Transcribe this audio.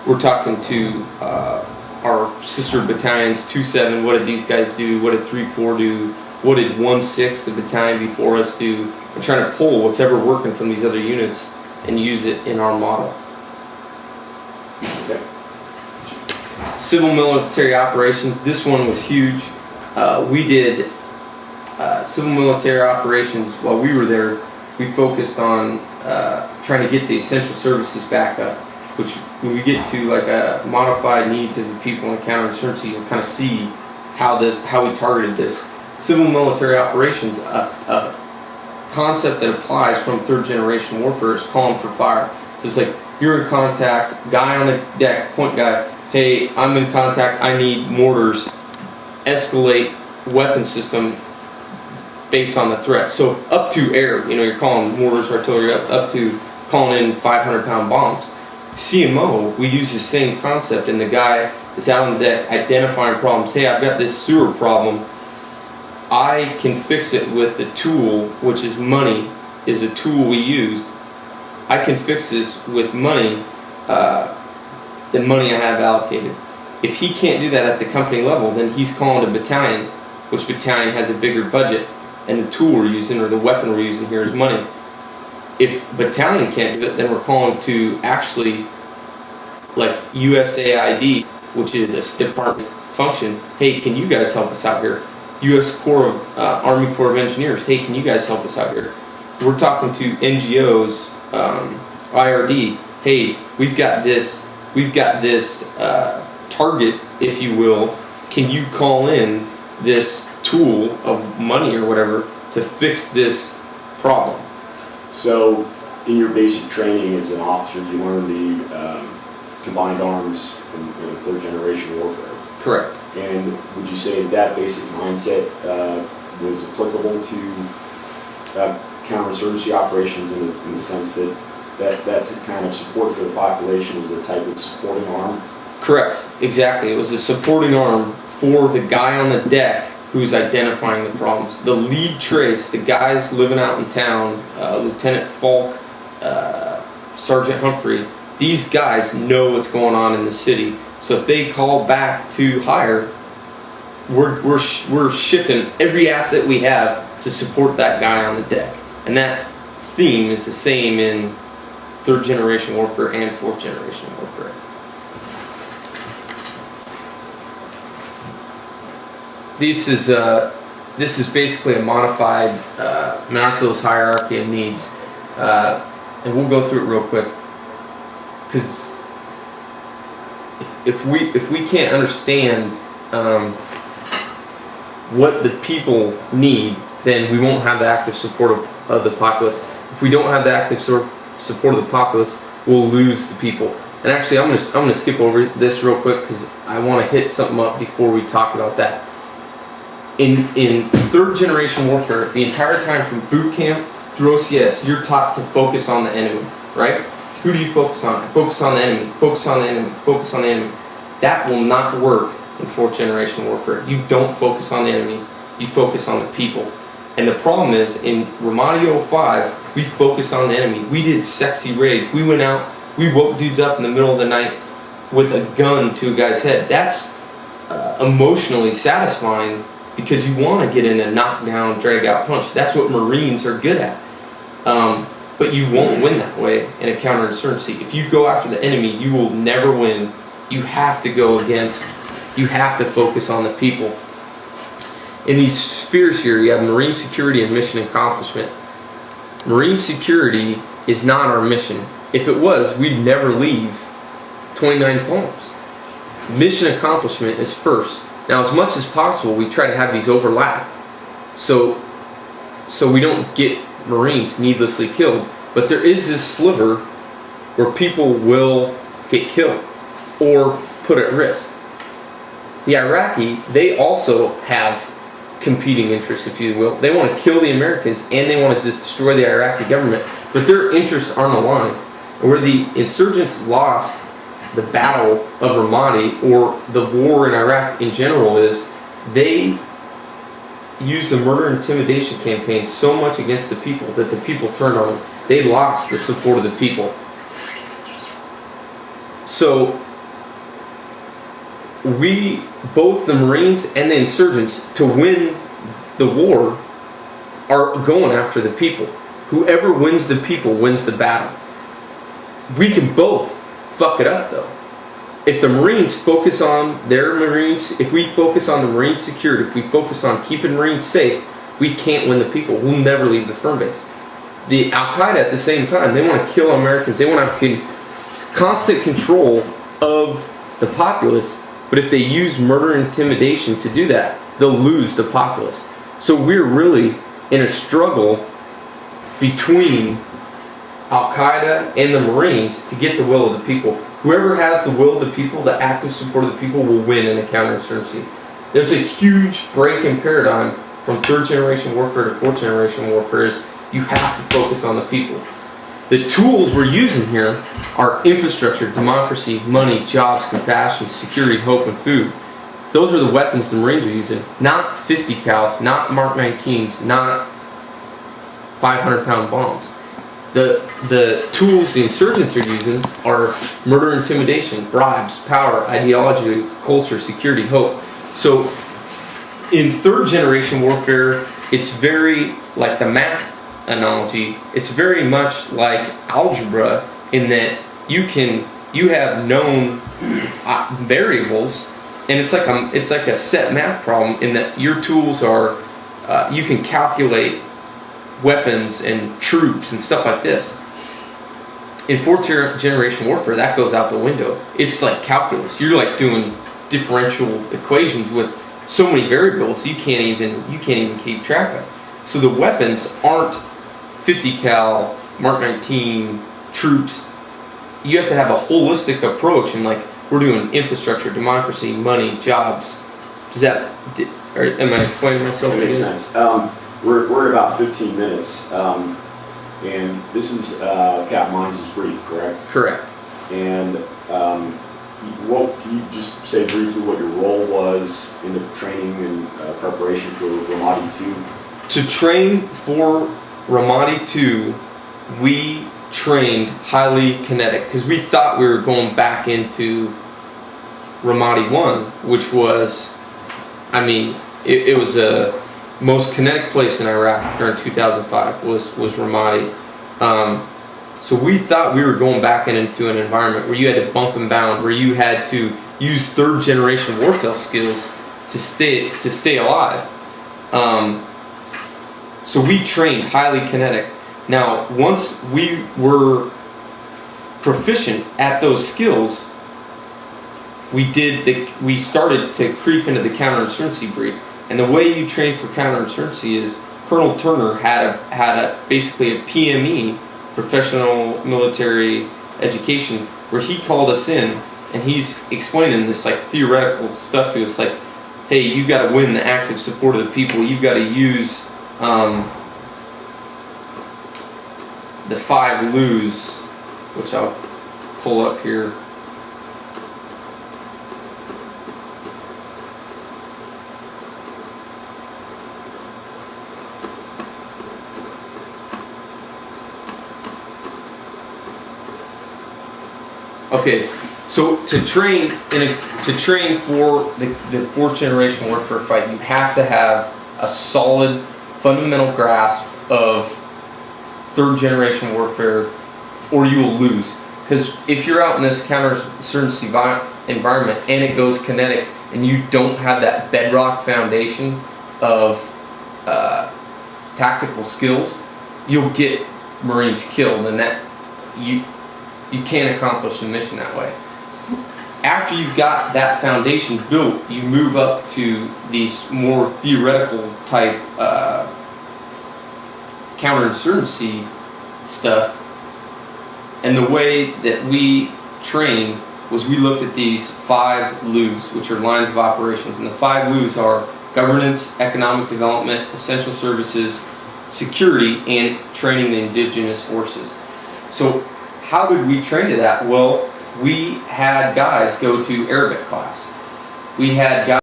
we're talking to our sister battalions, 2-7, what did these guys do, what did 3-4 do, what did 1-6, the battalion before us, do, and trying to pull what's ever working from these other units and use it in our model. Okay. Civil military operations, this one was huge. We did civil military operations while we were there. We focused on trying to get the essential services back up, which when we get to like a modified needs of the people in counterinsurgency, you'll kind of see how we targeted this. Civil military operations, a concept that applies from third generation warfare is calling for fire. So it's like you're in contact, guy on the deck, point guy, hey, I'm in contact, I need mortars, escalate weapon system based on the threat. So up to air, you're calling mortars, artillery, up to calling in 500-pound bombs. CMO, we use the same concept, and the guy is out on the deck identifying problems. Hey, I've got this sewer problem. I can fix it with the tool, which is money, is a tool we used. I can fix this with money, the money I have allocated. If he can't do that at the company level, then he's calling a battalion, which battalion has a bigger budget, and the tool we're using or the weapon we're using here is money. If battalion can't do it, then we're calling to actually like USAID, which is a State Department function. Hey, can you guys help us out here? U.S. Army Corps of Engineers. Hey, can you guys help us out here? We're talking to NGOs, IRD. Hey, we've got this target, if you will. Can you call in this tool of money or whatever to fix this problem? So, in your basic training as an officer, you learn the combined arms from third generation warfare. Correct. And would you say that basic mindset was applicable to counterinsurgency operations in the sense that kind of support for the population was a type of supporting arm? Correct. Exactly. It was a supporting arm for the guy on the deck who's identifying the problems. The lead trace, the guys living out in town, Lieutenant Falk, Sergeant Humphrey, these guys know what's going on in the city. So if they call back to hire, we're shifting every asset we have to support that guy on the deck. And that theme is the same in third generation warfare and fourth generation warfare. This is basically a modified Maslow's hierarchy of needs, and we'll go through it real quick. Because if we can't understand what the people need, then we won't have the active support of the populace. If we don't have the active support of the populace, we'll lose the people. And actually, I'm gonna skip over this real quick because I want to hit something up before we talk about that. In third generation warfare, the entire time from boot camp through OCS, you're taught to focus on the enemy, right? Who do you focus on? Focus on the enemy, focus on the enemy, focus on the enemy. That will not work in fourth generation warfare. You don't focus on the enemy, you focus on the people. And the problem is, in Ramadi 05, we focused on the enemy. We did sexy raids. We went out, we woke dudes up in the middle of the night with a gun to a guy's head. That's emotionally satisfying because you want to get in a knockdown, drag out punch. That's what Marines are good at. But you won't win that way in a counterinsurgency. If you go after the enemy, you will never win. You have to you have to focus on the people. In these spheres here, you have Marine security and mission accomplishment. Marine security is not our mission. If it was, we'd never leave 29 Palms. Mission accomplishment is first. Now, as much as possible, we try to have these overlap, so we don't get Marines needlessly killed. But there is this sliver where people will get killed or put at risk. The Iraqi, they also have competing interests, if you will. They want to kill the Americans and they want to destroy the Iraqi government, but their interests aren't aligned. Where the insurgents lost the battle of Ramadi or the war in Iraq in general is they used the murder intimidation campaign so much against the people that the people turned on them. They lost the support of the people. So we, both the Marines and the insurgents, to win the war, are going after the people. Whoever wins the people wins the battle. We can both fuck it up though. If the Marines focus on their Marines, if we focus on the Marine security, if we focus on keeping Marines safe, we can't win the people. We'll never leave the firm base. The Al-Qaeda at the same time, they want to kill Americans. They want to have constant control of the populace. But if they use murder and intimidation to do that, they'll lose the populace. So we're really in a struggle between Al-Qaeda and the Marines to get the will of the people. Whoever has the will of the people, the active support of the people, will win in a counterinsurgency. There's a huge break in paradigm from third generation warfare to fourth generation warfare. Is you have to focus on the people. The tools we're using here are infrastructure, democracy, money, jobs, compassion, security, hope, and food. Those are the weapons the Marines are using, not 50 cals, not Mark 19s, not 500-pound bombs. The tools the insurgents are using are murder, intimidation, bribes, power, ideology, culture, security, hope. So in third generation warfare, it's very like the math analogy. It's very much like algebra in that you have known variables, and it's like a set math problem in that your tools are you can calculate weapons and troops and stuff like this. In fourth generation warfare, that goes out the window. It's like calculus. You're like doing differential equations with so many variables you can't even keep track of. So the weapons aren't 50 cal Mark 19 troops. You have to have a holistic approach, and like we're doing infrastructure, democracy, money, jobs. Am I explaining myself? That makes sense. We're at about 15 minutes, and this is Captain Mines' brief, correct? Correct. And can you just say briefly what your role was in the training and preparation for Ramadi 2? To train for Ramadi 2, we trained highly kinetic because we thought we were going back into Ramadi 1, which was, it was a most kinetic place in Iraq during 2005 was Ramadi. So we thought we were going back into an environment where you had to bump and bound, where you had to use third generation warfare skills to stay alive. So we trained highly kinetic. Now, once we were proficient at those skills, we started to creep into the counterinsurgency brief. And the way you train for counterinsurgency is Colonel Turner had basically a PME, professional military education, where he called us in and he's explaining this like theoretical stuff to us, like, hey, you got to win the active support of the people. You've got to use the 5 loos, which I'll pull up here. Okay, so to train for the fourth generation warfare fight, you have to have a solid fundamental grasp of third generation warfare, or you will lose. Because if you're out in this counterinsurgency environment and it goes kinetic, and you don't have that bedrock foundation of tactical skills, you'll get Marines killed, and that you can't accomplish the mission that way. After you've got that foundation built, you move up to these more theoretical type counterinsurgency stuff. And the way that we trained was we looked at these 5 LOOs, which are lines of operations. And the 5 LOOs are governance, economic development, essential services, security, and training the indigenous forces. So how did we train to that? Well, we had guys go to Arabic class. We had guys